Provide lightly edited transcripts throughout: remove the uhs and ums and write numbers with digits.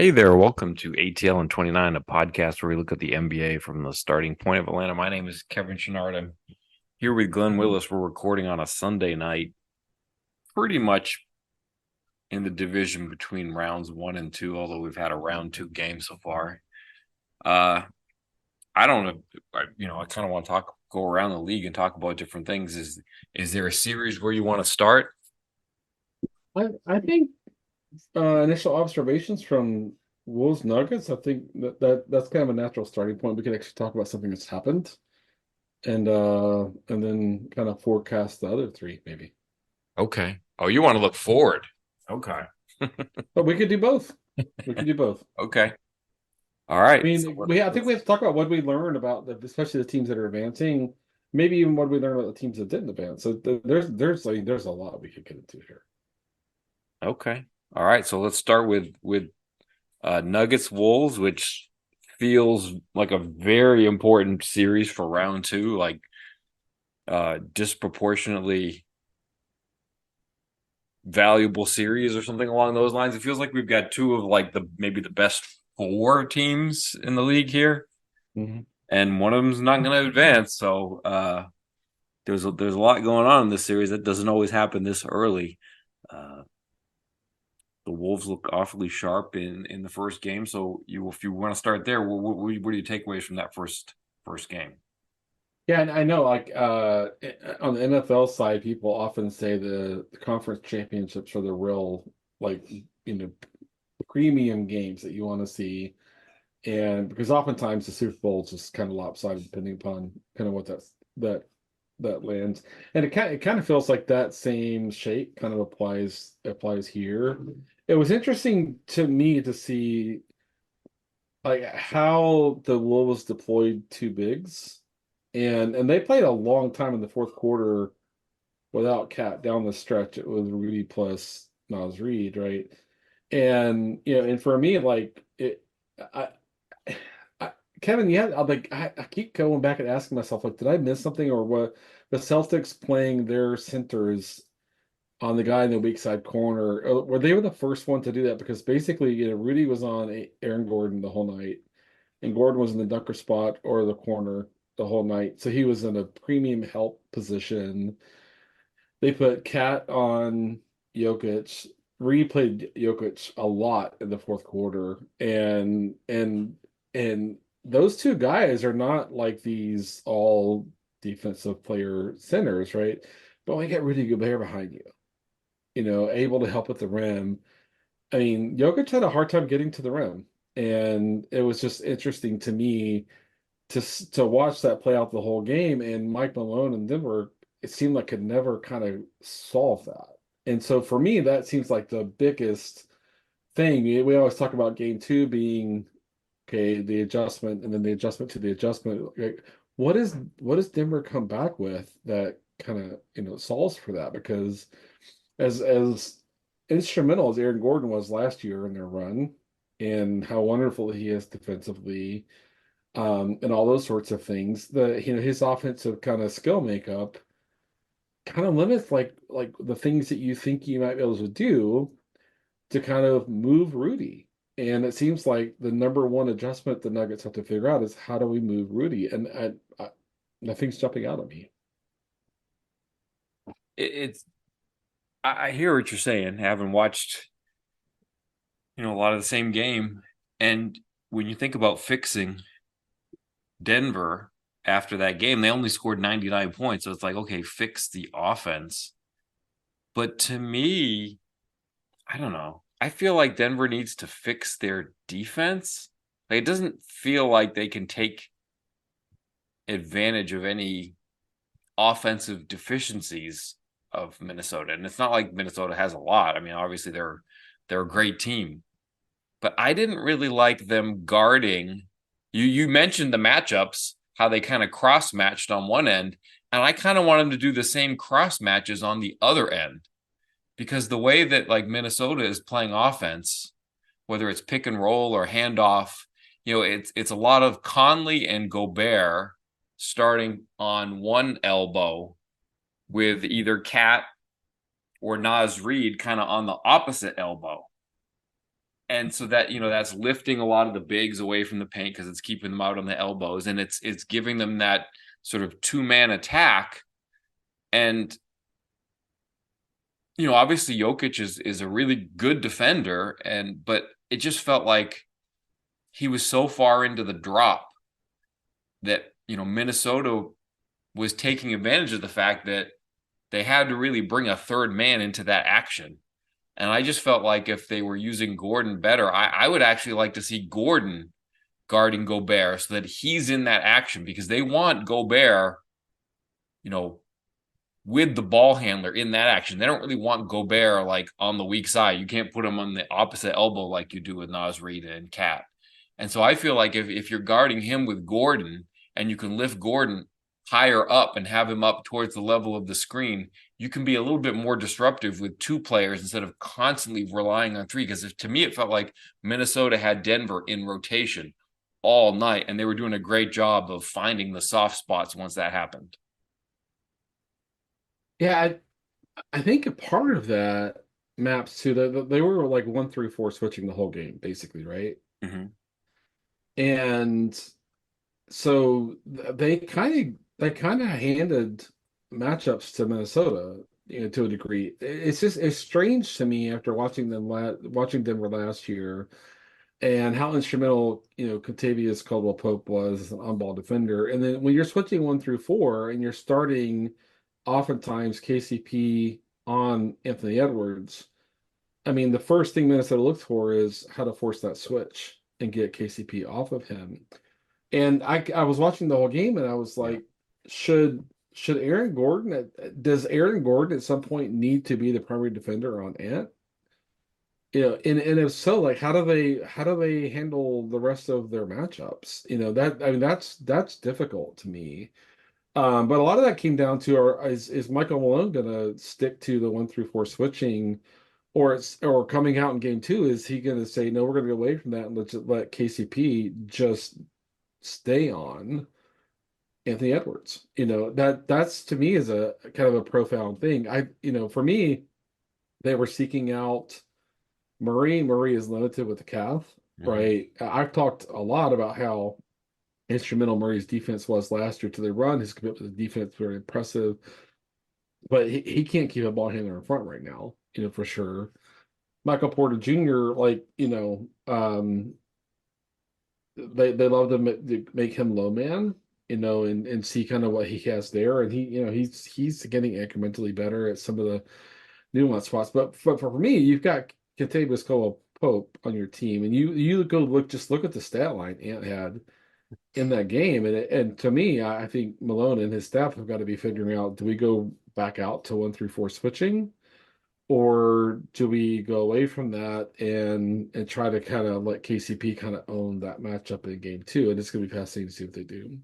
Hey there, welcome to ATL and 29, a podcast where we look at the NBA from the starting point of Atlanta. My name is Kevin Chenard. I'm here with Glen Willis. We're recording on a Sunday night, pretty much in the division between rounds one and two, although we've had a round two game so far. Uh, I don't know, I kind of want to go around the league and talk about different things. Is there a series where you want to start? I think initial observations from Wolves Nuggets. I think that's kind of a natural starting point. We could actually talk about something that's happened and then kind of forecast the other three maybe. Okay. Oh, you want to look forward. Okay. But we could do both. We could do both. Okay. All I right. So mean, I think we have let's to talk about what we learned about especially the teams that are advancing. Maybe even what we learned about the teams that didn't advance. So there's a lot we could get into here. Okay. All right. So let's start with Nuggets Wolves, which feels like a very important series for round two, like disproportionately valuable series or something along those lines. It feels like we've got two of like the maybe the best four teams in the league here, Mhm. and one of them's not going to advance. So there's a lot going on in this series that doesn't always happen this early. Uh, the Wolves look awfully sharp in the first game. So if you want to start there, what are your takeaways from that first game? Yeah, and I know, like on the NFL side, people often say the conference championships are the real, like, premium games that you want to see, and because oftentimes the Super Bowl is just kind of lopsided depending upon kind of what that that lands, and it kind of feels like that same shape kind of applies here. It was interesting to me to see like how the Wolves deployed two bigs, and they played a long time in the fourth quarter without Cat down the stretch. It was Rudy plus Nas Reed, right? And and for me, like I, I Kevin, yeah, I keep going back and asking myself, like, did I miss something, or what? The Celtics playing their centers on the guy in the weak side corner, were they were the first one to do that? Because basically, Rudy was on Aaron Gordon the whole night, and Gordon was in the dunker spot or the corner the whole night. So he was in a premium help position. They put Cat on Jokic, replayed Jokic a lot in the fourth quarter, and those two guys are not like these all defensive player centers, right? But we get Rudy Gobert behind you, able to help at the rim. I mean, Jokic had a hard time getting to the rim, and it was just interesting to me to watch that play out the whole game. And Mike Malone and Denver, it seemed like could never kind of solve that. And so for me, that seems like the biggest thing. We always talk about game two being okay, the adjustment, and then the adjustment to the adjustment. Like, what does Denver come back with that kind of solves for that? Because as instrumental as Aaron Gordon was last year in their run, and how wonderful he is defensively, and all those sorts of things. His offensive kind of skill makeup kind of limits like the things that you think you might be able to do to kind of move Rudy. And it seems like the number one adjustment the Nuggets have to figure out is how do we move Rudy? And nothing's jumping out at me. It's I hear what you're saying, having watched a lot of the same game, and when you think about fixing Denver after that game, they only scored 99 points. So it's like, okay, fix the offense. But to me, I don't know. I feel like Denver needs to fix their defense. Like it doesn't feel like they can take advantage of any offensive deficiencies of Minnesota. And it's not like Minnesota has a lot. I mean, obviously they're a great team, but I didn't really like them guarding. You mentioned the matchups, how they kind of cross matched on one end, and I kind of want them to do the same cross matches on the other end because the way that like Minnesota is playing offense, whether it's pick and roll or handoff, it's a lot of Conley and Gobert starting on one elbow with either Cat or Nas Reed kind of on the opposite elbow. and so that that's lifting a lot of the bigs away from the paint because it's keeping them out on the elbows, and it's giving them that sort of two-man attack. And obviously Jokic is a really good defender, but it just felt like he was so far into the drop that Minnesota was taking advantage of the fact that they had to really bring a third man into that action. And I just felt like if they were using Gordon better, I would actually like to see Gordon guarding Gobert so that he's in that action, because they want Gobert, you know, with the ball handler in that action. They don't really want Gobert like on the weak side. You can't put him on the opposite elbow like you do with Naz Reid and Cat. And so I feel like if you're guarding him with Gordon and you can lift Gordon higher up and have him up towards the level of the screen, you can be a little bit more disruptive with two players instead of constantly relying on three. Because to me, it felt like Minnesota had Denver in rotation all night, and they were doing a great job of finding the soft spots once that happened. Yeah, I think a part of that maps to they were like 1-3-4 switching the whole game, basically, right? Mm-hmm. And so they kind of handed matchups to Minnesota, to a degree. It's strange to me after watching Denver last year and how instrumental Contavious Caldwell Pope was as an on-ball defender. And then when you're switching 1-4 and you're starting oftentimes KCP on Anthony Edwards, I mean the first thing Minnesota looks for is how to force that switch and get KCP off of him. And I was watching the whole game and I was Yeah. like, should should Aaron Gordon does Aaron Gordon at some point need to be the primary defender on Ant? And if so, like how do they handle the rest of their matchups? That I mean that's difficult to me. But a lot of that came down to is Michael Malone gonna stick to the 1-4 switching, or coming out in game two, is he gonna say no, we're gonna go away from that and let KCP just stay on Anthony Edwards. That's to me is a kind of a profound thing. For me, they were seeking out Murray. Murray is limited with the calf, Mm-hmm. right? I've talked a lot about how instrumental Murray's defense was last year to the run. His commitment to the defense very impressive, but he can't keep a ball handler in front right now, for sure. Michael Porter Jr., like, they love to make him low man, and see kind of what he has there. And he's getting incrementally better at some of the nuanced spots. But for me, you've got Kentavious Caldwell Pope on your team, and you go look at the stat line Ant had in that game, and to me, I think Malone and his staff have got to be figuring out: do we go back out to 1-3-4 switching, or do we go away from that and try to kind of let KCP kind of own that matchup in game two? And it's going to be fascinating to see what they do,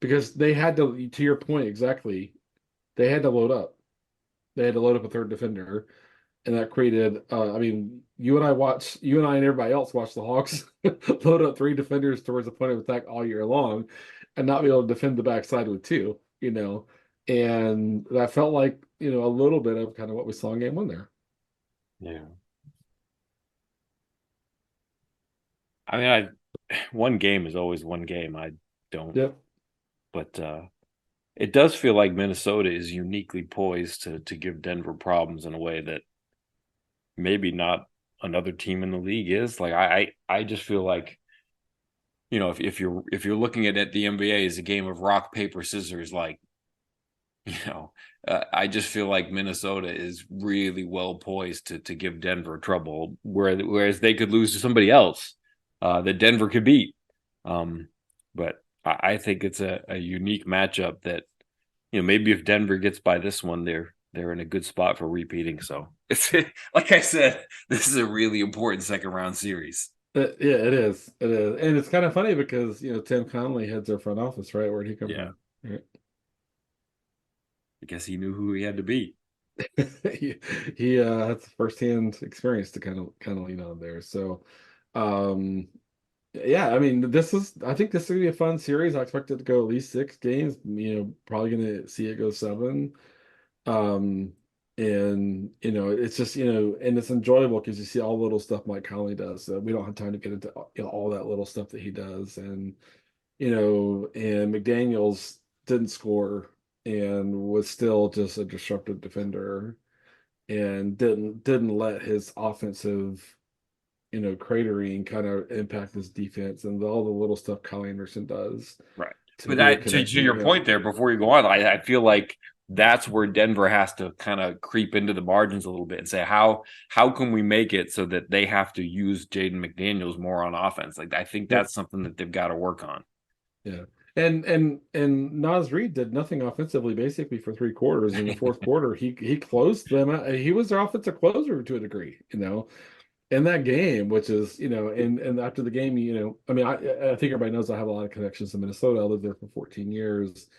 because they had to your point exactly, they had to load up. They had to load up a third defender, and that created. I mean, you and I and everybody else watched the Hawks load up three defenders towards the point of attack all year long, and not be able to defend the backside with two. And that felt like a little bit of kind of what we saw in game one there. Yeah. I mean, one game is always one game. I don't, Yep. but it does feel like Minnesota is uniquely poised to give Denver problems in a way that maybe not another team in the league is. Like I just feel like if you're looking at the NBA as a game of rock paper scissors, like you know I just feel like Minnesota is really well poised to give Denver trouble, whereas they could lose to somebody else that Denver could beat. Um, but I think it's a unique matchup that maybe if Denver gets by this one, they're in a good spot for repeating. So it's like I said, this is a really important second round series. Yeah, it is. It is, and it's kind of funny because Tim Connolly heads their front office, right? Where'd he come Yeah, from? Right. I guess he knew who he had to beat. He has firsthand experience to kind of lean on there. So, um, yeah, I mean, I think this is gonna be a fun series. I expect it to go at least 6 games. Probably gonna see it go 7. Um, And it's just and it's enjoyable because you see all the little stuff Mike Conley does. So we don't have time to get into all that little stuff that he does. And and McDaniels didn't score and was still just a disruptive defender and didn't let his offensive cratering kind of impact his defense and all the little stuff Kyle Anderson does Right. to But be a to connecting. your point there, before you go on, I feel like that's where Denver has to kind of creep into the margins a little bit and say how can we make it so that they have to use Jaden McDaniels more on offense? Like I think Yep. that's something that they've got to work on. Yeah. And Nas Reed did nothing offensively basically for 3 quarters. In the fourth quarter, he closed them out. He was their offensive closer to a degree, in that game, which is, and after the game, I mean, I think everybody knows I have a lot of connections to Minnesota. I lived there for 14 years,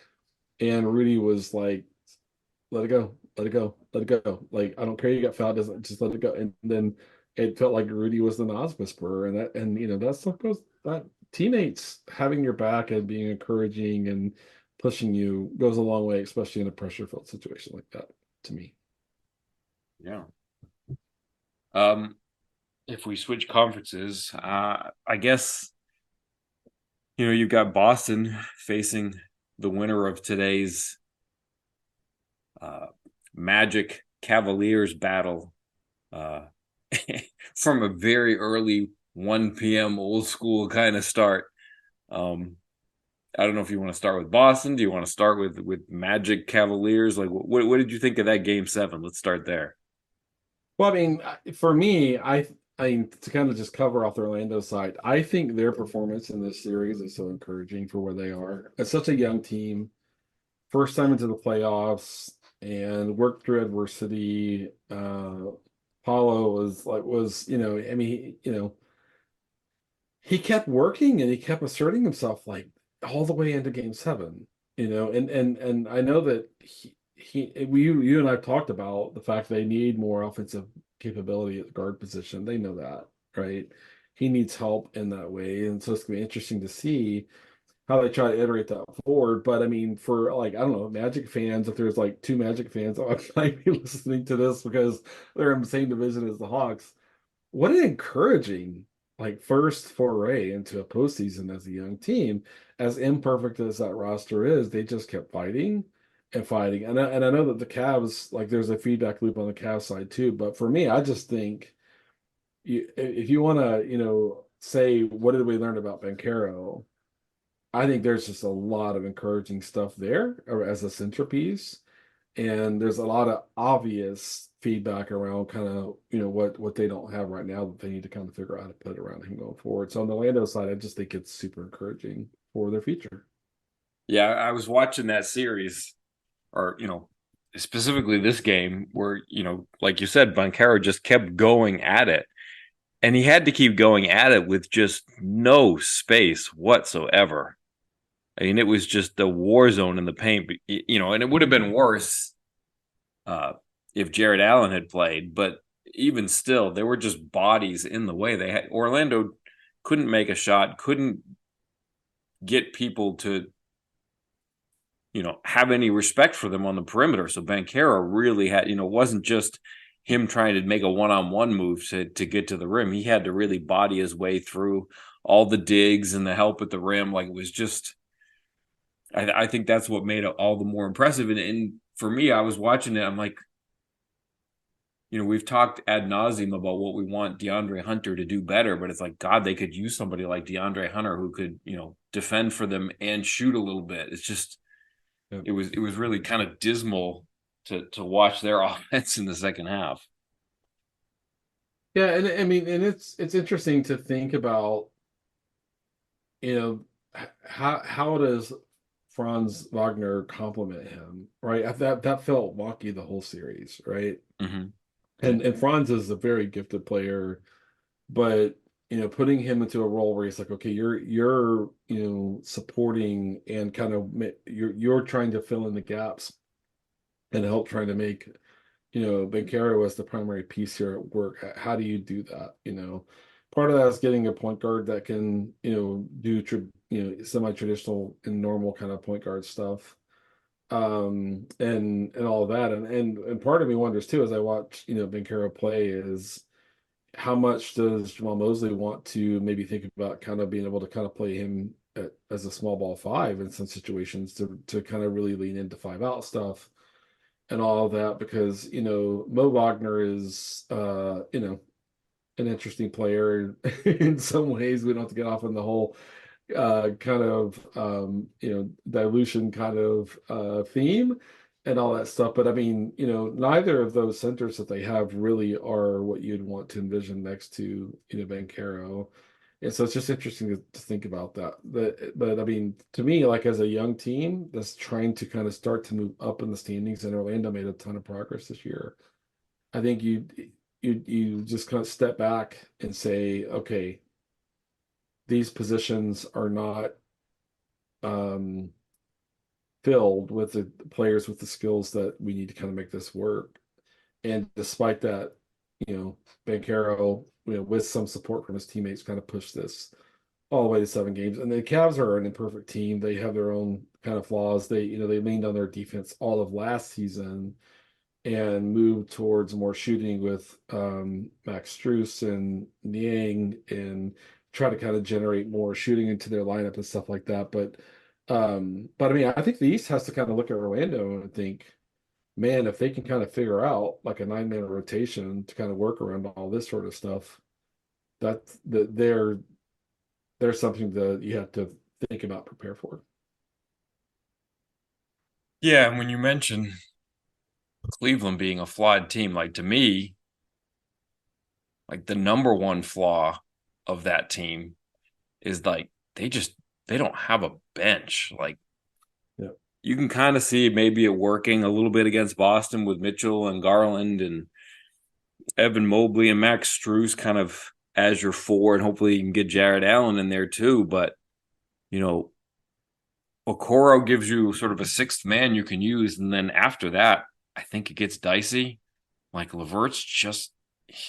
and Rudy was like, "Let it go, let it go, let it go." Like, I don't care, you got fouled, doesn't just let it go. And then it felt like Rudy was the Nas whisperer, and that stuff goes. That teammates having your back and being encouraging and pushing you goes a long way, especially in a pressure-filled situation like that. To me, Yeah. Um, if we switch conferences, I guess you've got Boston facing the winner of today's uh, Magic Cavaliers battle uh, from a very early 1 p.m. old school kind of start. Um, I don't know if you want to start with Boston. Do you want to start with Magic Cavaliers? Like, what did you think of that game seven? Let's start there. well, I mean, for me, I mean, to kind of just cover off the Orlando side, I think their performance in this series is so encouraging for where they are. It's such a young team, first time into the playoffs, and worked through adversity. Paulo I mean, he kept working and he kept asserting himself like all the way into game seven, and I know that you and I've talked about the fact they need more offensive capability at the guard position. They know that, right? He needs help in that way. And so it's gonna be interesting to see how they try to iterate that forward. But I mean, for like, I don't know, Magic fans, if there's like two Magic fans, I might be listening to this because they're in the same division as the Hawks. What an encouraging first foray into a postseason as a young team. As imperfect as that roster is, they just kept fighting and fighting. And I know that the Cavs, like, there's a feedback loop on the Cavs side too. But for me, I just think if you want to, say what did we learn about Bankero, I think there's just a lot of encouraging stuff there as a centerpiece. And there's a lot of obvious feedback around kind of, what they don't have right now that they need to kind of figure out how to put around him going forward. So on the Lando side, I just think it's super encouraging for their future. Yeah, I was watching that series, or specifically this game, where like you said, Bancaro just kept going at it, and he had to keep going at it with just no space whatsoever. I mean, it was just a war zone in the paint, and it would have been worse uh, if Jared Allen had played. But even still, there were just bodies in the way. They had Orlando couldn't make a shot, couldn't get people to have any respect for them on the perimeter. So Bankera really had, wasn't just him trying to make a one-on-one move to get to the rim. He had to really body his way through all the digs and the help at the rim. Like it was just, I think that's what made it all the more impressive. And for me, I was watching it. I'm like, we've talked ad nauseum about what we want DeAndre Hunter to do better, but it's like, God, they could use somebody like DeAndre Hunter who could, defend for them and shoot a little bit. It's just, Yep. it was really kind of dismal to watch their offense in the second half. Yeah, and I mean, and it's interesting to think about, you know, how does Franz Wagner complement him, right? That felt wonky the whole series, right? Mm-hmm. Yeah. And Franz is a very gifted player, but putting him into a role where he's like, okay, you're supporting and kind of you're trying to fill in the gaps and help trying to make Bencaro as the primary piece here at work. How do you do that? Part of that is getting a point guard that can do semi-traditional and normal kind of point guard stuff. and all of that. And part of me wonders too, as I watch, Bencaro play, is how much does Jamal Mosley want to maybe think about kind of being able to kind of play him as a small ball five in some situations to kind of really lean into five out stuff and all of that, because Mo Wagner is an interesting player in some ways. We don't have to get off on the whole kind of dilution kind of theme and all that stuff. But I mean, neither of those centers that they have really are what you'd want to envision next to Bancaro. And so it's just interesting to think about that. But I mean, to me, like as a young team that's trying to kind of start to move up in the standings, and Orlando made a ton of progress this year. I think you just kind of step back and say, okay, these positions are not um, filled with the players with the skills that we need to kind of make this work. And despite that, Bancaro, with some support from his teammates, kind of pushed this all the way to 7 games. And the Cavs are an imperfect team. They have their own kind of flaws. They leaned on their defense all of last season and moved towards more shooting with Max Strus and Niang, and try to kind of generate more shooting into their lineup and stuff like that. But I mean, I think the East has to kind of look at Orlando and think, man, if they can kind of figure out like a 9-man rotation to kind of work around all this sort of stuff, that there's something that you have to think about, prepare for. Yeah, and when you mention Cleveland being a flawed team, like to me, like the number one flaw of that team is like they don't have a bench. Like Yeah. you can kind of see maybe it working a little bit against Boston with Mitchell and Garland and Evan Mobley and Max Strus kind of as your four, and hopefully you can get Jared Allen in there too. But you know, Okoro gives you sort of a sixth man you can use, and then after that, I think it gets dicey. Like Levert's just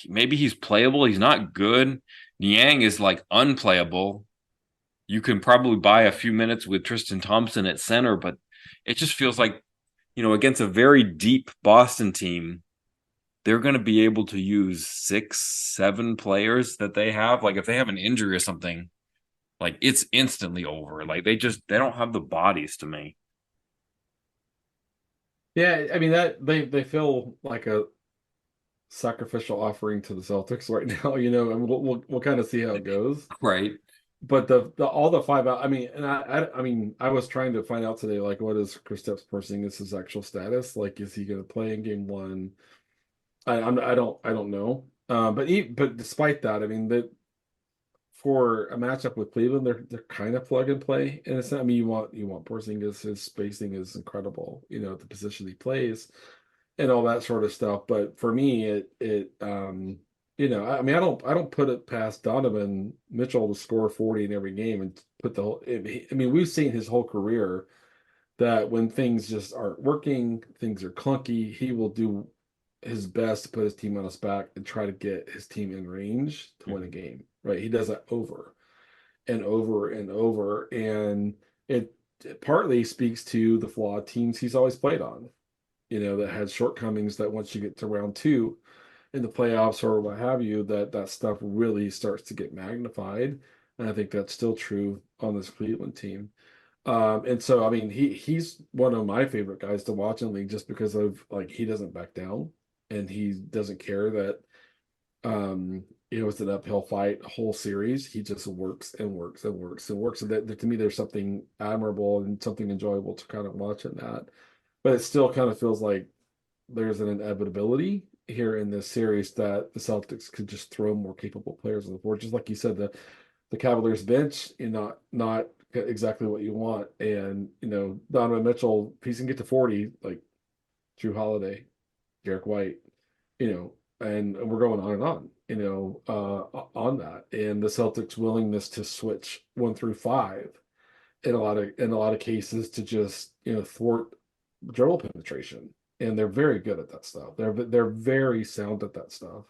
maybe he's playable, he's not good. Niang is like unplayable. You can probably buy a few minutes with Tristan Thompson at center, but it just feels like, against a very deep Boston team, they're going to be able to use 6, 7 players that they have. Like if they have an injury or something, like it's instantly over. Like they don't have the bodies to me. Yeah, I mean that they feel like a sacrificial offering to the Celtics right now, and we'll kind of see how it goes. Right. But the all the five out, I mean, and I mean, I was trying to find out today, like, what is Kristaps Porzingis' actual status? Like, is he going to play in game one? I don't know. But despite that, I mean, that for a matchup with Cleveland, they're kind of plug and play in a sense. I mean, you want Porzingis, his spacing is incredible, the position he plays and all that sort of stuff. But for me, I mean, I don't put it past Donovan Mitchell to score 40 in every game and put the whole. I mean, we've seen his whole career that when things just aren't working, things are clunky, he will do his best to put his team on his back and try to get his team in range to win a Mhm. game. Right? He does that over and over and over, and it partly speaks to the flawed teams he's always played on, that had shortcomings, that once you get to round two in the playoffs or what have you, that stuff really starts to get magnified. And I think that's still true on this Cleveland team. And so I mean he's one of my favorite guys to watch in the league, just because of like he doesn't back down and he doesn't care that it's an uphill fight a whole series. He just works and works and works and works. And that to me there's something admirable and something enjoyable to kind of watch in that. But it still kind of feels like there's an inevitability here in this series that the Celtics could just throw more capable players on the board. Just like you said, the Cavaliers bench, not exactly what you want. And Donovan Mitchell, if he can get to 40, like Drew Holiday, Derek White, and we're going on and on, on that. And the Celtics' willingness to switch 1 through 5 in a lot of cases to just thwart dribble penetration. And they're very good at that stuff. They're very sound at that stuff.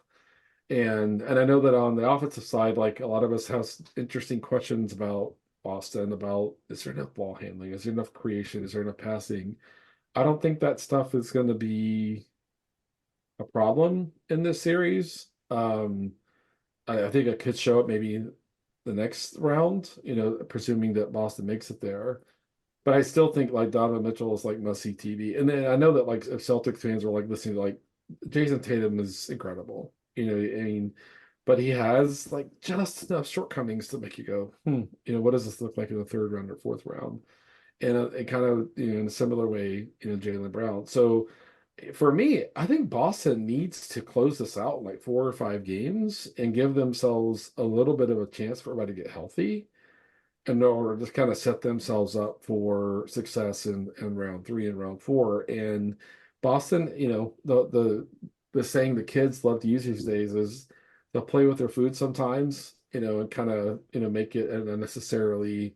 And I know that on the offensive side, like a lot of us have interesting questions about Boston, about is there enough ball handling? Is there enough creation? Is there enough passing? I don't think that stuff is going to be a problem in this series. I think it could show up maybe the next round, presuming that Boston makes it there. But I still think like Donovan Mitchell is like must see TV. And then I know that like if Celtics fans are like listening to like Jason Tatum is incredible. I mean, but he has like just enough shortcomings to make you go, what does this look like in the third round or fourth round? And kind of in a similar way, Jaylen Brown. So for me, I think Boston needs to close this out in like 4 or 5 games and give themselves a little bit of a chance for everybody to get healthy in order to kind of set themselves up for success in round three and round four. And Boston, the saying the kids love to use these days is they'll play with their food sometimes, and kind of, make it an unnecessarily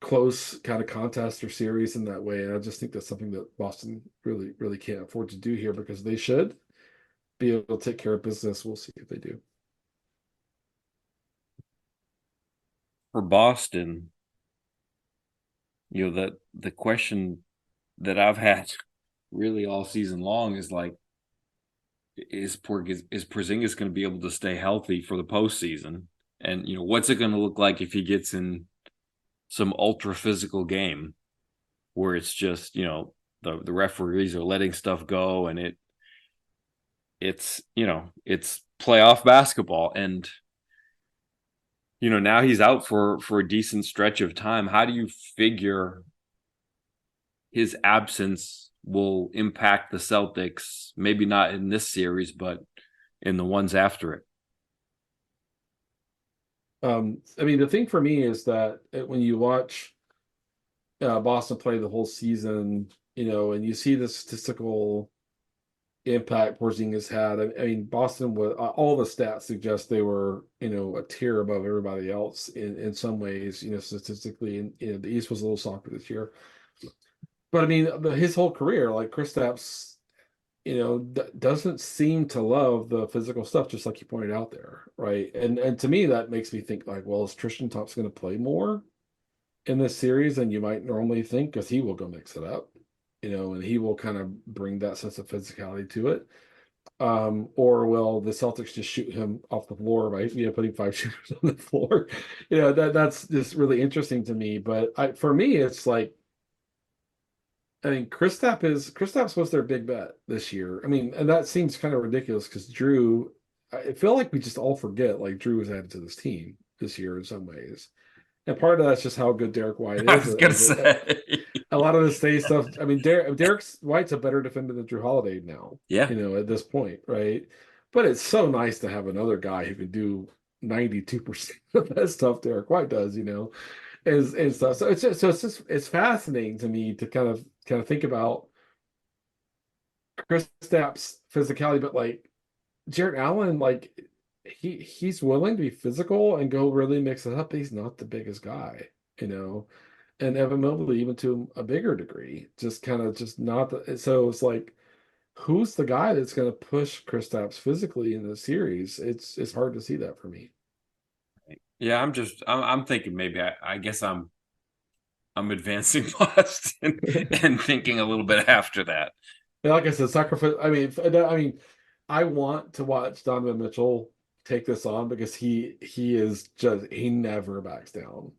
close kind of contest or series in that way. And I just think that's something that Boston really, really can't afford to do here because they should be able to take care of business. We'll see if they do. For Boston, that the question that I've had really all season long is like, is Porzingis going to be able to stay healthy for the postseason? And what's it going to look like if he gets in some ultra physical game where it's just the referees are letting stuff go, and it's playoff basketball, and now he's out for a decent stretch of time. How do you figure his absence will impact the Celtics? Maybe not in this series, but in the ones after it. I mean, the thing for me is that when you watch Boston play the whole season, and you see the statistical impact Porzingis had. I mean, Boston was all the stats suggest they were, a tier above everybody else in some ways, statistically. And the East was a little softer this year. But I mean, his whole career, like Kristaps, doesn't seem to love the physical stuff, just like you pointed out there, right? And to me, that makes me think like, well, is Tristan Thompson going to play more in this series than you might normally think? Because he will go mix it up, and he will kind of bring that sense of physicality to it. Or will the Celtics just shoot him off the floor by putting five shooters on the floor? That's just really interesting to me. But for me, it's like, I mean, Kristaps was their big bet this year. I mean, and that seems kind of ridiculous because Drew, I feel like we just all forget like Drew was added to this team this year in some ways. And part of that's just how good Derek White I is. was gonna say, A lot of the stay stuff. I mean, Derek White's a better defender than Drew Holiday now, yeah, at this point, right? But it's so nice to have another guy who can do 92% of that stuff Derek White does, and stuff. So it's fascinating to me to kind of think about Chris Stapp's physicality, but like Jarrett Allen, like he's willing to be physical and go really mix it up. He's not the biggest guy, and Evan Mobley even to a bigger degree, just kind of just not the, so it's like who's the guy that's going to push Kristaps physically in the series? It's hard to see that for me. yeah. I'm thinking maybe I guess I'm advancing Boston and thinking a little bit after that. Like I said, sacrifice. I mean, I want to watch Donovan Mitchell take this on because he is just he never backs down.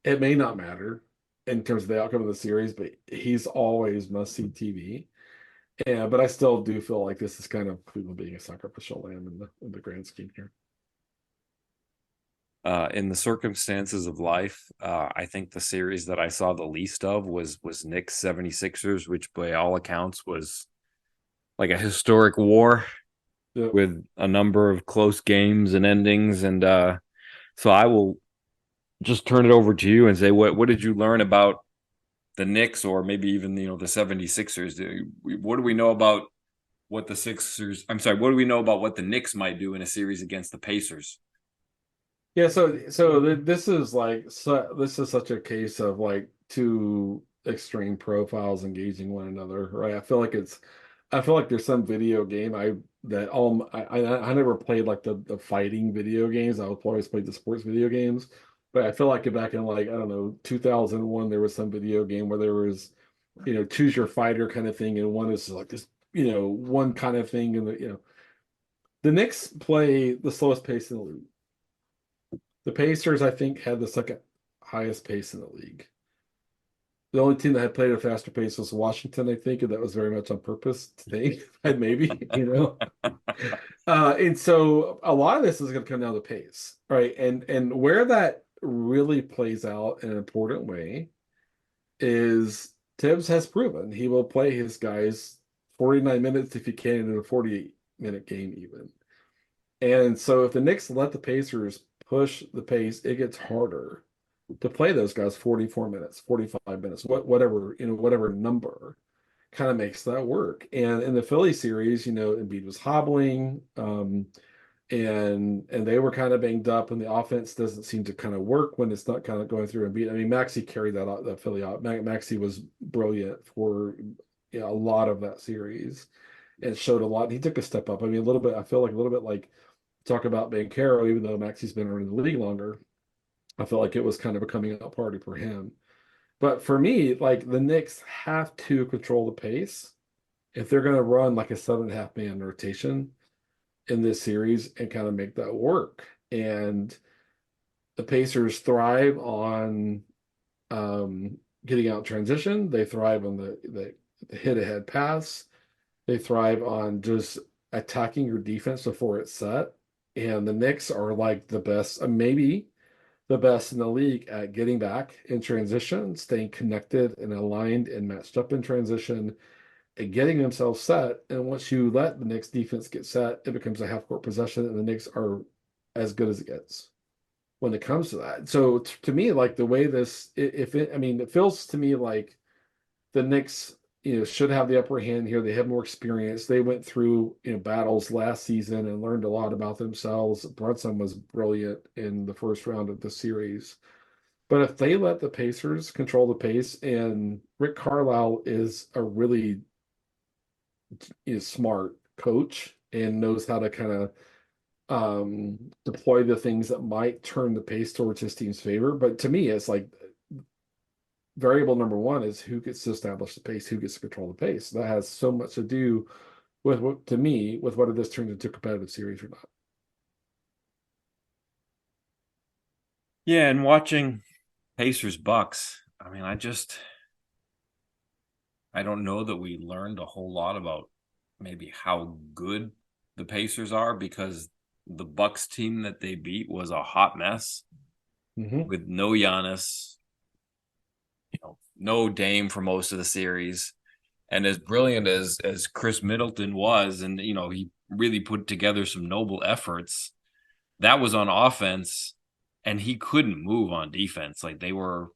It may not matter in terms of the outcome of the series, but he's always must see TV. Yeah, but I still do feel like this is kind of Cleveland being a sacrificial lamb in the grand scheme here. In the circumstances of life, I think the series that I saw the least of was Knicks 76ers, which by all accounts was like a historic war Yep. with a number of close games and endings. And so I will just turn it over to you and say, what did you learn about the Knicks, or maybe even the 76ers? What do we know about what the Sixers? I'm sorry, what do we know about what the Knicks might do in a series against the Pacers? Yeah, this is this is such a case of like two extreme profiles engaging one another, right? I feel like there's some video game I never played like the fighting video games. I would always play the sports video games, but I feel like back in like I don't know 2001 there was some video game where there was choose your fighter kind of thing, and one is like this, one kind of thing, and the Knicks play the slowest pace in the league. The Pacers, I think, had the second highest pace in the league. The only team that had played at a faster pace was Washington, I think, and that was very much on purpose to think, maybe, and so a lot of this is going to come down to pace, right? And where that really plays out in an important way is Tibbs has proven he will play his guys 49 minutes if he can in a 48-minute game even. And so if the Knicks let the Pacers push the pace, it gets harder to play those guys 44 minutes, 45 minutes, whatever, whatever number kind of makes that work. And in the Philly series, Embiid was hobbling, and they were kind of banged up, and the offense doesn't seem to kind of work when it's not kind of going through Embiid. I mean, Maxey carried that Philly out. Maxey was brilliant for a lot of that series and showed a lot. He took a step up. I mean, a little bit. I feel like a little bit like talk about Bankero, even though Maxey's been around the league longer. I felt like it was kind of a coming out party for him. But for me, like the Knicks have to control the pace if they're going to run like a 7.5 man rotation in this series and kind of make that work. And the Pacers thrive on getting out in transition. They thrive on the hit ahead pass. They thrive on just attacking your defense before it's set. And the Knicks are like the best, maybe the best in the league at getting back in transition, staying connected and aligned and matched up in transition, and getting themselves set. And once you let the Knicks defense get set, it becomes a half court possession, and the Knicks are as good as it gets when it comes to that. So to me, like the way this, if it, I mean, it feels to me like the Knicks, should have the upper hand here. They have more experience. They went through, battles last season and learned a lot about themselves. Brunson was brilliant in the first round of the series. But if they let the Pacers control the pace, and Rick Carlisle is a really smart coach and knows how to kind of deploy the things that might turn the pace towards his team's favor. But to me, it's like variable number one is who gets to establish the pace, who gets to control the pace. That has so much to do with what, to me, with whether this turns into a competitive series or not. Yeah, and watching Pacers Bucks, I mean, I don't know that we learned a whole lot about maybe how good the Pacers are, because the Bucks team that they beat was a hot mess Mm-hmm. with no Giannis, no Dame for most of the series. And as brilliant as Chris Middleton was, and he really put together some noble efforts, that was on offense, and he couldn't move on defense. Like they were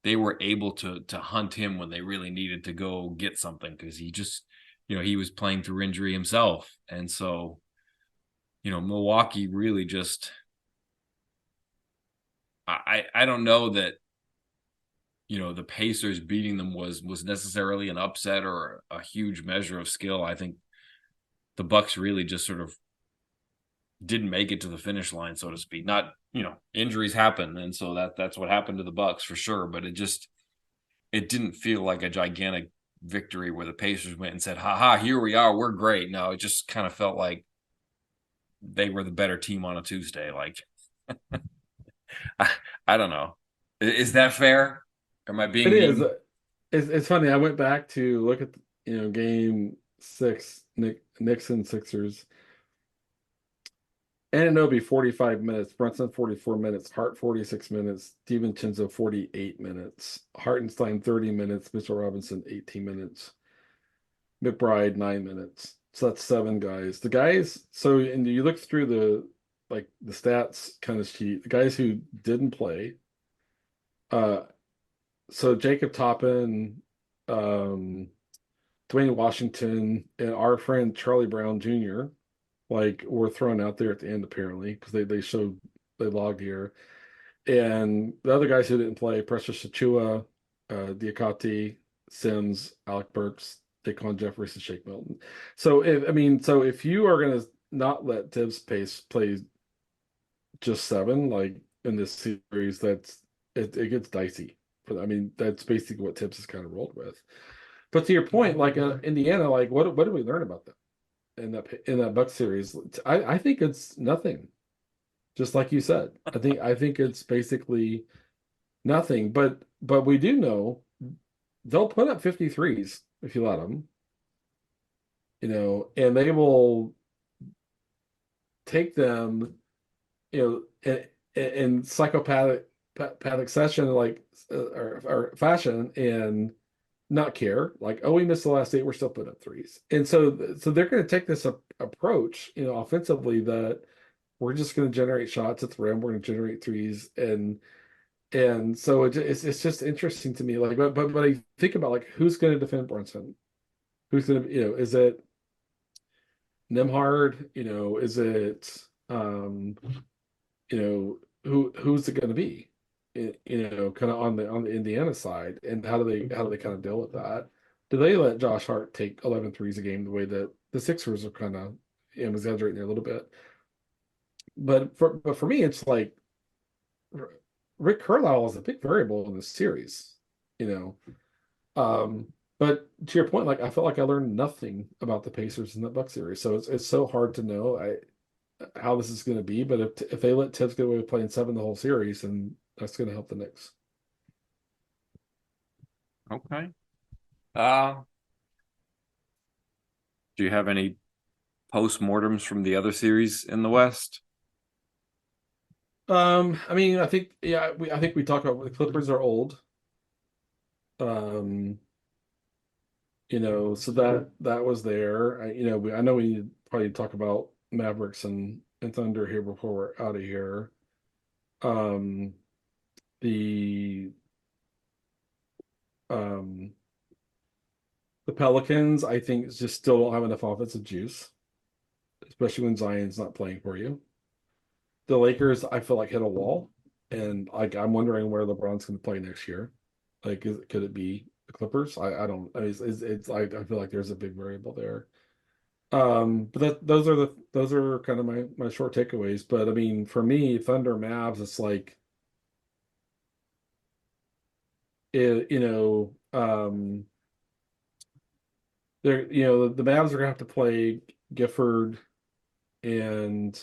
able to hunt him when they really needed to go get something, because he just he was playing through injury himself. And so Milwaukee really just, I don't know that the Pacers beating them was necessarily an upset or a huge measure of skill. I think the Bucks really just sort of didn't make it to the finish line, so to speak. Not, injuries happen, and so that's what happened to the Bucks for sure. But it didn't feel like a gigantic victory where the Pacers went and said, "Ha ha, here we are, we're great." No, it just kind of felt like they were the better team on a Tuesday. Like I, I don't know. Is that fair? Am I It being is. mean? It's funny. I went back to look at game six, Nixon Sixers, Anunoby 45 minutes, Brunson 44 minutes, Hart 46 minutes, DiVincenzo 48 minutes, Hartenstein 30 minutes, Mitchell Robinson 18 minutes, McBride 9 minutes. So that's seven guys. The guys, so and you look through the stats kind of sheet, the guys who didn't play, uh so Jacob Toppin, um Dwayne Washington, and our friend Charlie Brown Jr. were thrown out there at the end apparently because they logged here. And the other guys who didn't play, Precious Achua, Diakate, Sims, Alec Burks, Daquan Jeffries, and Shake Milton. So if you are gonna not let Tibbs Pace play just seven, like in this series, it gets dicey. But I mean, that's basically what Tibbs has kind of rolled with. but to your point, like Indiana, like what did we learn about them in that Buck series? I think it's nothing. Just like you said, I think it's basically nothing. But we do know they'll put up 53s if you let them, and they will take them, in psychopathic session, like or fashion, and not care. Like, oh, we missed the last eight, we're still putting up threes. And so they're going to take this approach, offensively, that we're just going to generate shots at the rim, we're going to generate threes, and so it's just interesting to me. Like, but I think about, like, who's going to defend Brunson? Who's going to, is it Nemhard? Is it who's it going to be? Kind of on the Indiana side, and how do they kind of deal with that? Do they let Josh Hart take 11 threes a game the way that the Sixers are kind of, exaggerating there a little bit? But for me, it's like Rick Carlisle is a big variable in this series, you know. But to your point, like, I felt like I learned nothing about the Pacers in that Buck series, so it's so hard to know how this is going to be. But if they let Tibbs get away with playing seven the whole series, then that's going to help the Knicks. Okay. Uh, do you have any post-mortems from the other series in the West? I mean, I think, yeah, I think we talked about the Clippers are old. Um, so that was there. I know we need to probably talk about Mavericks and Thunder here before we're out of here. Um, the um the Pelicans, I think, just still don't have enough offensive juice, especially when Zion's not playing for you. The Lakers, I feel like, hit a wall, and like I'm wondering where LeBron's going to play next year. Like, could it be the Clippers? I don't. I mean, it's like, I feel like there's a big variable there. But those are kind of my short takeaways. But I mean, for me, Thunder Mavs, it's like, it, they're, the Mavs are gonna have to play Gifford and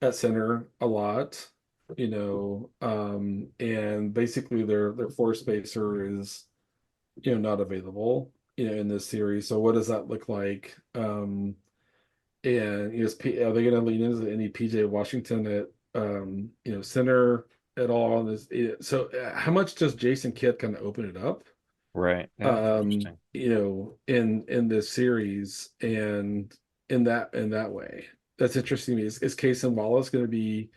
at center a lot, and basically their floor spacer is, not available, in this series. So what does that look like? And are they going to lean into any PJ Washington at, center at all? And so how much does Jason Kidd kind of open it up? Right. Yeah, that's interesting. In this series, and in that way, that's interesting to me. Is Case and Wallace going to be,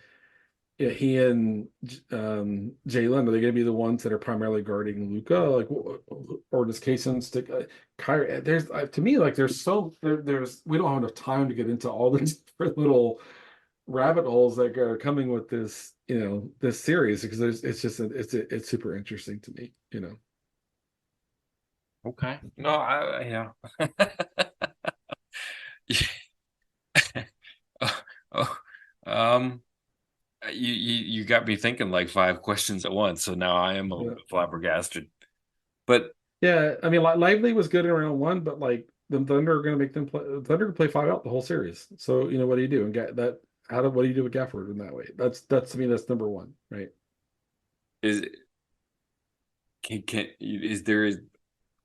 he and Jalen, are they going to be the ones that are primarily guarding Luca? Like, or does Kaysen stick? Kyrie, to me, like, there's we don't have enough time to get into all these different little rabbit holes that are coming with this series, because it's just it's super interesting to me. Okay. No, yeah. Oh, oh, um, you got me thinking like five questions at once, so now I am a little Yeah. bit flabbergasted. But Yeah, I mean, Lively was good in round one, but like the Thunder are going to make them play. Thunder can play five out the whole series. So what do you do? And get that. What do you do with Gafford in that way? That's to me, that's number one, right? is is there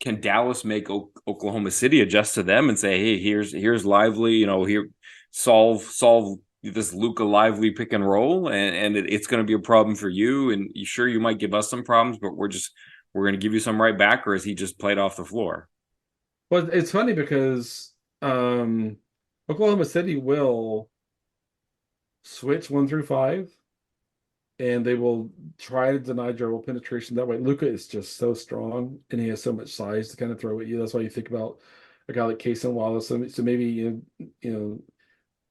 can Dallas make Oklahoma City adjust to them and say, hey, here's Lively, here solve this Luca Lively pick and roll, and it's going to be a problem for you, and you might give us some problems, but we're going to give you some right back, or is he just played off the floor? But it's funny because um, Oklahoma City will switch one through five, and they will try to deny dribble penetration that way. Luca is just so strong, and he has so much size to kind of throw at you. That's why you think about a guy like Casey Wallace. So maybe,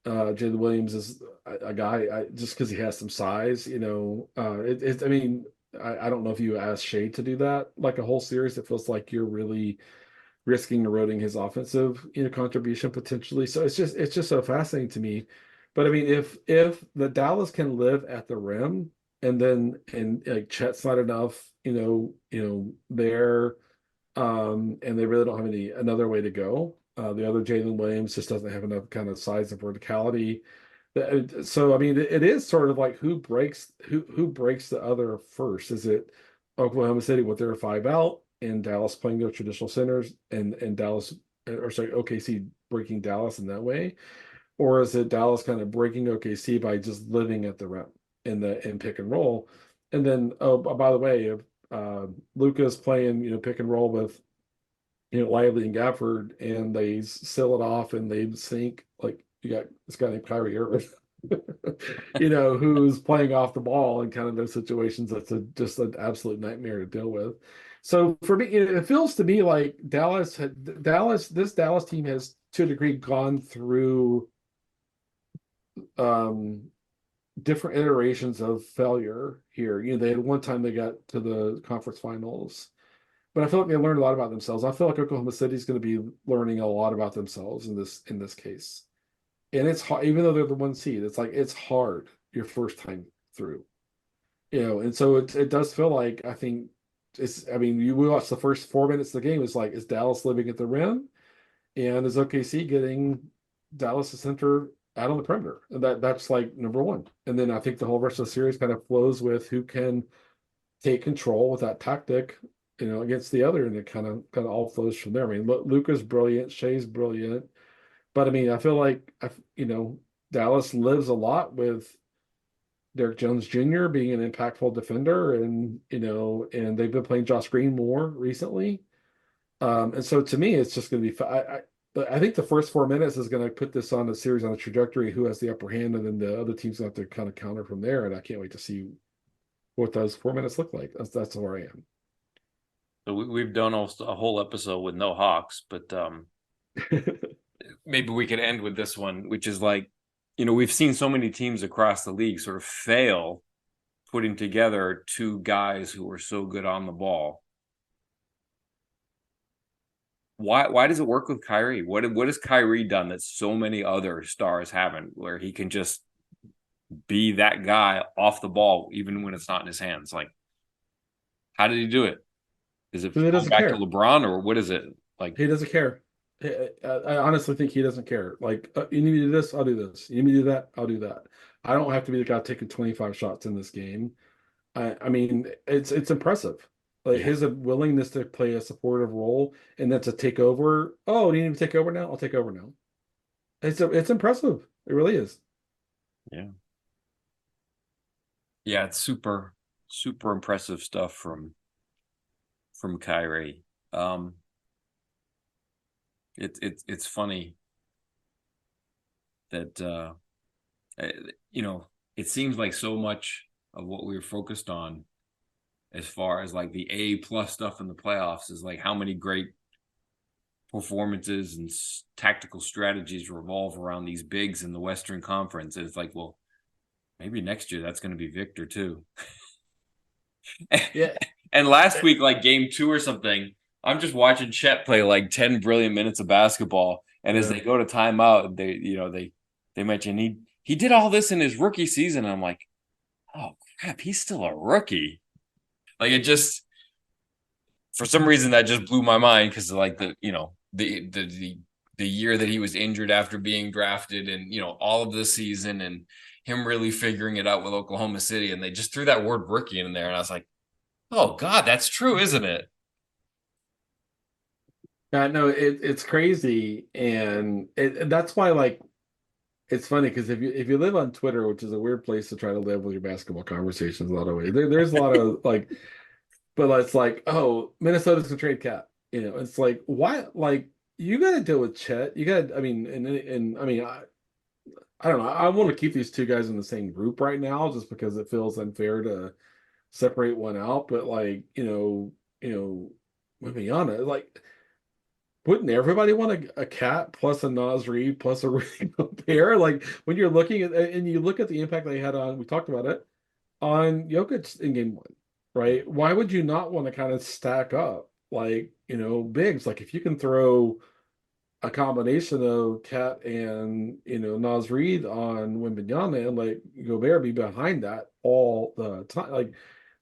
Jalen Williams is a guy, just because he has some size. I mean, I don't know if you ask Shea to do that like a whole series. It feels like you're really risking eroding his offensive, contribution potentially. So it's just so fascinating to me. But I mean, if the Dallas can live at the rim, and like Chet's not enough, there. And they really don't have another way to go. The other Jalen Williams just doesn't have enough kind of size and verticality. So I mean, it is sort of like who breaks the other first? Is it Oklahoma City with their five out and Dallas playing their traditional centers and Dallas or sorry OKC breaking Dallas in that way, or is it Dallas kind of breaking OKC by just living at the rim in pick and roll? And then by the way, if Luka's playing pick and roll with Lively and Gafford, and they seal it off and they sink. Like you got this guy named Kyrie Irving, who's playing off the ball in kind of those situations. That's just an absolute nightmare to deal with. So for me, it feels to me like this Dallas team has to a degree gone through um, different iterations of failure here. They had one time they got to the conference finals, but I feel like they learned a lot about themselves. I feel like Oklahoma City is going to be learning a lot about themselves in this case. And it's hard, even though they're the one seed. It's like it's hard your first time through, And so it does feel like I think it's. I mean, you watch the first 4 minutes of the game. It's like is Dallas living at the rim, and is OKC getting Dallas to center out on the perimeter, and that's like number one. And then I think the whole rest of the series kind of flows with who can take control with that tactic, against the other, and it kind of all flows from there. I mean, Luka's brilliant, Shea's brilliant, but I mean, I feel like Dallas lives a lot with Derek Jones Jr. being an impactful defender, and they've been playing Josh Green more recently, and so to me, it's just going to be. I think the first 4 minutes is going to put this on a series on a trajectory who has the upper hand, and then the other teams have to kind of counter from there. And I can't wait to see what those 4 minutes look like. That's where I am. So we've done a whole episode with no Hawks, but maybe we could end with this one, which is like, we've seen so many teams across the league sort of fail putting together two guys who are so good on the ball. Why does it work with Kyrie? What has Kyrie done that so many other stars haven't, where he can just be that guy off the ball even when it's not in his hands? Like, how did he do it? Is it He going doesn't back to care. LeBron, or what is it? Like, He doesn't care. I honestly think he doesn't care. Like, you need me to do this, I'll do this. You need me to do that, I'll do that. I don't have to be the guy taking 25 shots in this game. I mean, it's impressive. Like yeah, his willingness to play a supportive role and then to take over. Oh, do you need to take over now? I'll take over now. It's impressive. It really is. yeah, yeah. It's super, super impressive stuff from Kyrie. Um, it's funny that uh, you know it seems like so much of what we were focused on as far as like the A+ stuff in the playoffs is like how many great performances and tactical strategies revolve around these bigs in the Western Conference. And it's like, well, maybe next year that's going to be Victor too. Yeah. And last week, like game two or something, I'm just watching Chet play like 10 brilliant minutes of basketball. And as Yeah. they go to timeout, they mention he did all this in his rookie season. I'm like, oh crap, he's still a rookie. Like it just for some reason that just blew my mind because like the year that he was injured after being drafted and all of this season and him really figuring it out with Oklahoma City, and they just threw that word rookie in there, and I was like, oh God, that's true, isn't it? I know it's crazy, and that's why like it's funny because if you live on Twitter, which is a weird place to try to live with your basketball conversations, a lot of ways there's a lot of like, but it's like oh Minnesota's gonna trade Cat, it's like why like you got to deal with Chet, you got I mean and I mean I don't know I want to keep these two guys in the same group right now just because it feels unfair to separate one out, but like Wembanyama like. Wouldn't everybody want a cat plus a Nas Reed plus a Rudy pair? Like when you're looking at and you look at the impact they had on, we talked about it on Jokic in game one, right? Why would you not want to kind of stack up like bigs? Like if you can throw a combination of Cat and Nas Reed on Wembanyama and like Gobert be behind that all the time, like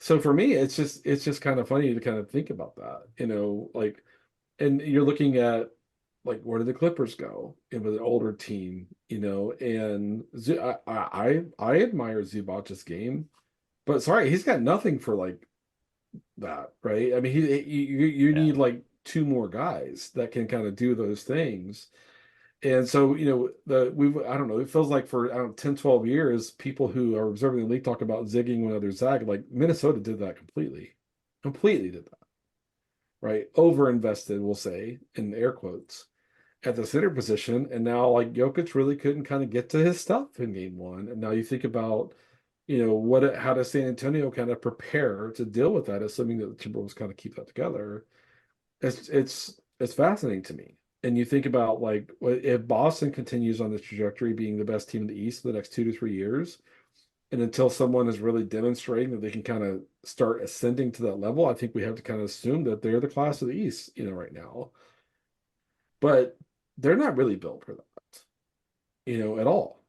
So for me, it's just kind of funny to kind of think about that, like, and you're looking at like where did the Clippers go? And with an older team, and I admire Zubac's game, but sorry, he's got nothing for like that, right? I mean, you Yeah. need like two more guys that can kind of do those things. And so, I don't know, it feels like for, I don't know, 10, 12 years, people who are observing the league talk about zigging when others zag. Like Minnesota did that completely. Completely did that, right? Over invested, we'll say, in air quotes, at the center position. And now like Jokic really couldn't kind of get to his stuff in game one. And now you think about, how does San Antonio kind of prepare to deal with that, assuming that the Timberwolves kind of keep that together? It's fascinating to me. And you think about like if Boston continues on this trajectory, being the best team in the East for the next 2 to 3 years, and until someone is really demonstrating that they can kind of start ascending to that level, I think we have to kind of assume that they're the class of the East, right now. But they're not really built for that, at all.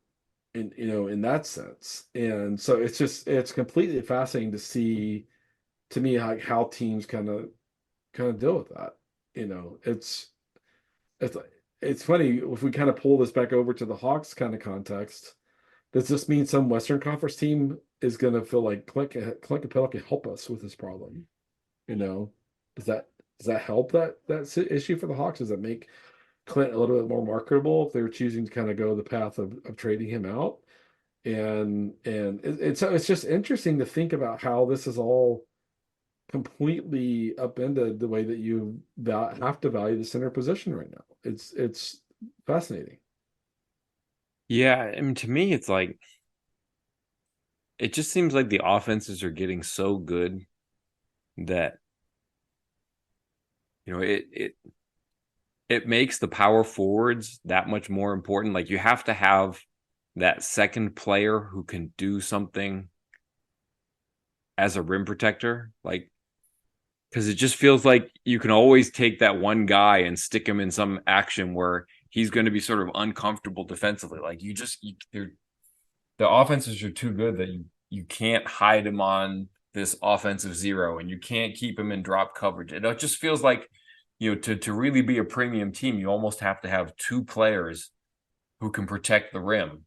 In that sense. And so it's completely fascinating to see, to me, like how teams kind of deal with that. It's it's funny if we kind of pull this back over to the Hawks kind of context. Does this mean some Western Conference team is going to feel like Clint Capella can help us with this problem? You know, does that does that help that issue for the Hawks? Does that make Clint a little bit more marketable if they're choosing to kind of go the path of trading him out? And it's just interesting to think about how this is all completely upended the way that you have to value the center position right now. It's fascinating. Yeah, I mean, to me, it's like it just seems like the offenses are getting so good that it makes the power forwards that much more important. Like you have to have that second player who can do something as a rim protector. Like because it just feels like you can always take that one guy and stick him in some action where he's going to be sort of uncomfortable defensively. Like the offenses are too good that you can't hide him on this offensive zero and you can't keep him in drop coverage. It just feels like to really be a premium team, you almost have to have two players who can protect the rim.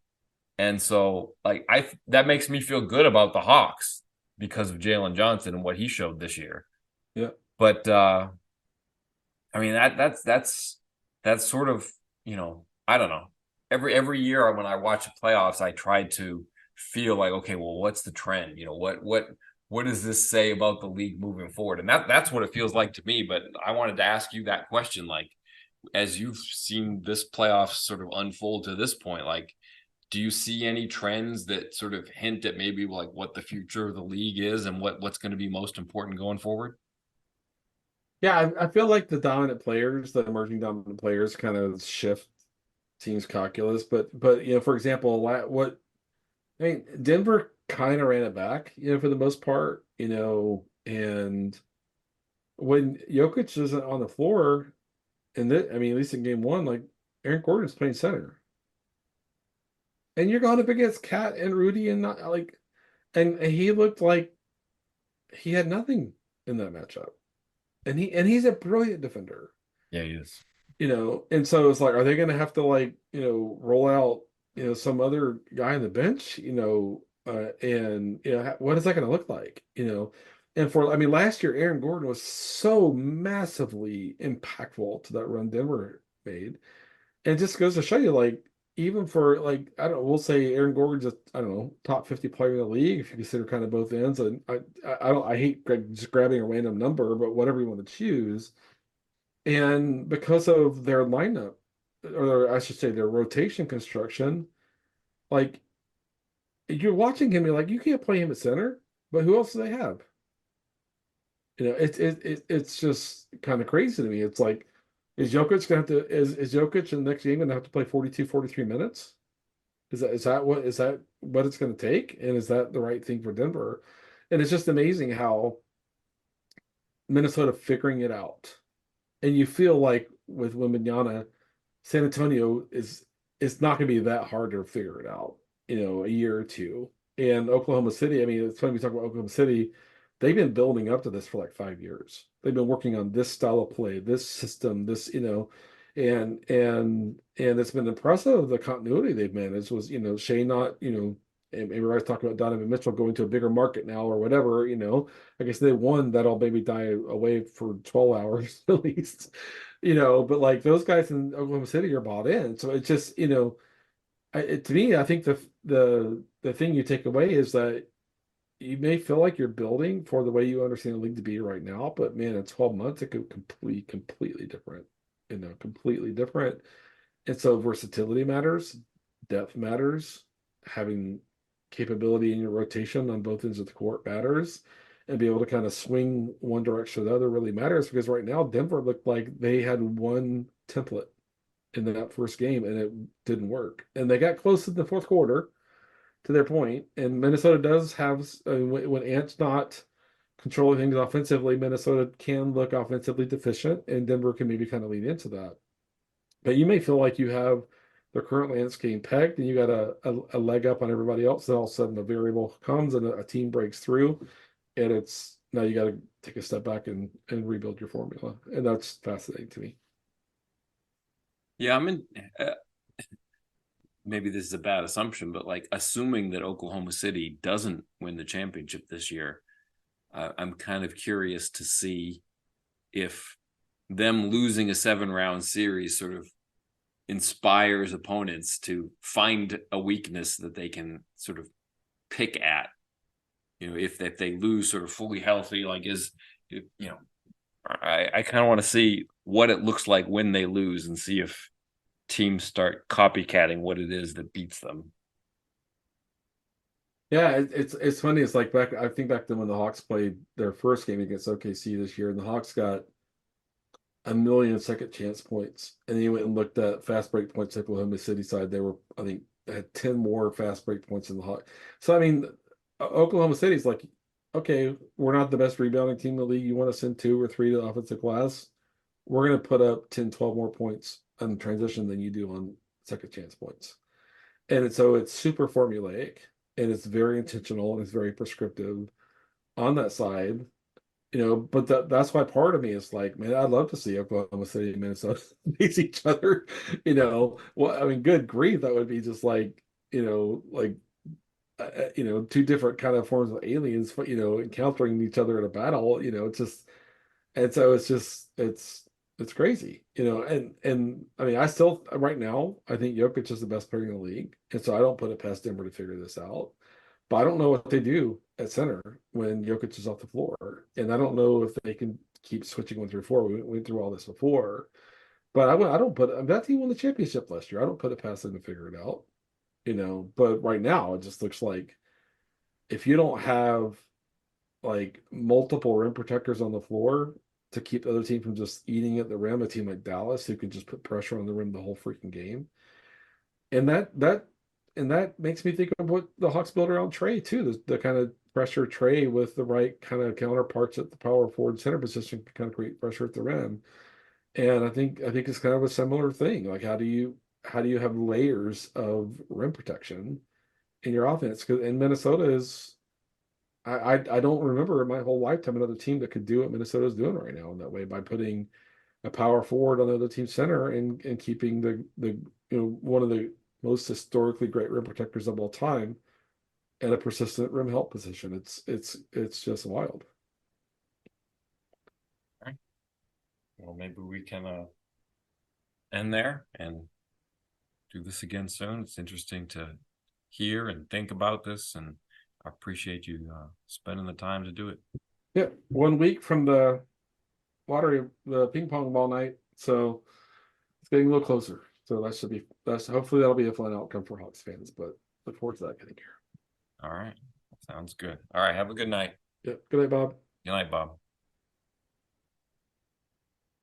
And so like I that makes me feel good about the Hawks because of Jalen Johnson and what he showed this year. Yeah. But I mean that's sort of, I don't know. Every year when I watch the playoffs, I try to feel like, okay, well, what's the trend? What does this say about the league moving forward? And that's what it feels like to me. But I wanted to ask you that question, like, as you've seen this playoff sort of unfold to this point, like, do you see any trends that sort of hint at maybe like what the future of the league is and what's going to be most important going forward? Yeah, I feel like the emerging dominant players kind of shift teams calculus, but for example, what I mean, Denver kind of ran it back, for the most part, and when Jokic isn't on the floor, I mean, at least in game one, like Aaron Gordon's playing center, and you're going up against Cat and Rudy, and not like, and he looked like he had nothing in that matchup, and he's a brilliant defender. Yeah, he is. And so it's like, are they going to have to like, roll out, some other guy on the bench, and what is that going to look like, and I mean, last year Aaron Gordon was so massively impactful to that run Denver made, and it just goes to show you, like, even for like, I don't know, we'll say Aaron Gordon's I don't know, top 50 player in the league if you consider kind of both ends, and I hate just grabbing a random number, but whatever you want to choose. And because of their lineup, or I should say their rotation construction, like you're watching him, you're like, you can't play him at center, but who else do they have? It's just kind of crazy to me. It's like, is Jokic gonna have to is Jokic in the next game gonna have to play 42, 43 minutes? Is that what it's gonna take? And is that the right thing for Denver? And it's just amazing how Minnesota figuring it out. And you feel like with Wembanyama, San Antonio is not going to be that hard to figure it out, a year or two. And Oklahoma City, I mean, it's funny we talk about Oklahoma City. they've been building up to this for like 5 years. They've been working on this style of play, this system, this, and it's been impressive the continuity they've managed. Was, Shane not, and everybody's talking about Donovan Mitchell going to a bigger market now or whatever. I guess they won, that'll maybe die away for 12 hours at least. But like those guys in Oklahoma City are bought in. So it's just, to me, I think the thing you take away is that you may feel like you're building for the way you understand the league to be right now, but man, in 12 months it could completely different, completely different. And so versatility matters, depth matters, having capability in your rotation on both ends of the court matters, and be able to kind of swing one direction or the other really matters, because right now Denver looked like they had one template in that first game and it didn't work. And they got close in the fourth quarter, to their point. And Minnesota does have, when Ant's not controlling things offensively, Minnesota can look offensively deficient, and Denver can maybe kind of lead into that. But you may feel like you have the current landscape pegged and you got a leg up on everybody else. Then all of a sudden a variable comes and a team breaks through, and it's now you got to take a step back and rebuild your formula. And that's fascinating to me. Yeah, I'm in. Maybe this is a bad assumption, but like assuming that Oklahoma City doesn't win the championship this year, I'm kind of curious to see if them losing a 7 round series sort of inspires opponents to find a weakness that they can sort of pick at. If they lose sort of fully healthy, like I kind of want to see what it looks like when they lose and see if teams start copycatting what it is that beats them. Yeah, it's funny. It's like back. I think back then when the Hawks played their first game against OKC this year, and the Hawks got a million second chance points, and then you went and looked at fast break points. Oklahoma City side, they were, I think, had 10 more fast break points than the Hawks. So I mean, Oklahoma City's like, okay, we're not the best rebounding team in the league. You want to send 2 or 3 to the offensive glass? We're going to put up 10, 12 more points on transition than you do on second chance points. And so it's super formulaic, and it's very intentional, and it's very prescriptive on that side. But that's why part of me is like, man, I'd love to see Oklahoma City and Minnesota face each other. Well, I mean, good grief, that would be just like, like, two different kind of forms of aliens, encountering each other in a battle. It's just, and so it's crazy, and I mean, I still right now I think Jokic is the best player in the league, and so I don't put it past Denver to figure this out. But I don't know what they do at center when Jokic is off the floor, and I don't know if they can keep switching 1 through 4. We went through all this before, but I don't put that team won the championship last year. I don't put it past them to figure it out, But right now, it just looks like if you don't have like multiple rim protectors on the floor to keep the other team from just eating at the rim, a team like Dallas who could just put pressure on the rim the whole freaking game. And that makes me think of what the Hawks built around Trey too. The kind of pressure Trey with the right kind of counterparts at the power forward center position can kind of create pressure at the rim. And I think it's kind of a similar thing. Like how do you have layers of rim protection in your offense? Because in Minnesota is I don't remember in my whole lifetime another team that could do what Minnesota is doing right now in that way, by putting a power forward on the other team's center and keeping the one of the most historically great rim protectors of all time at a persistent rim help position. It's just wild. Right. Well, maybe we can end there and do this again soon. It's interesting to hear and think about this, and I appreciate you spending the time to do it. Yeah, 1 week from the ping pong ball night, so it's getting a little closer. So that's hopefully that'll be a fun outcome for Hawks fans. But look forward to that getting here. All right. Sounds good. All right. Have a good night. Yeah, good night, Bob. Good night, Bob.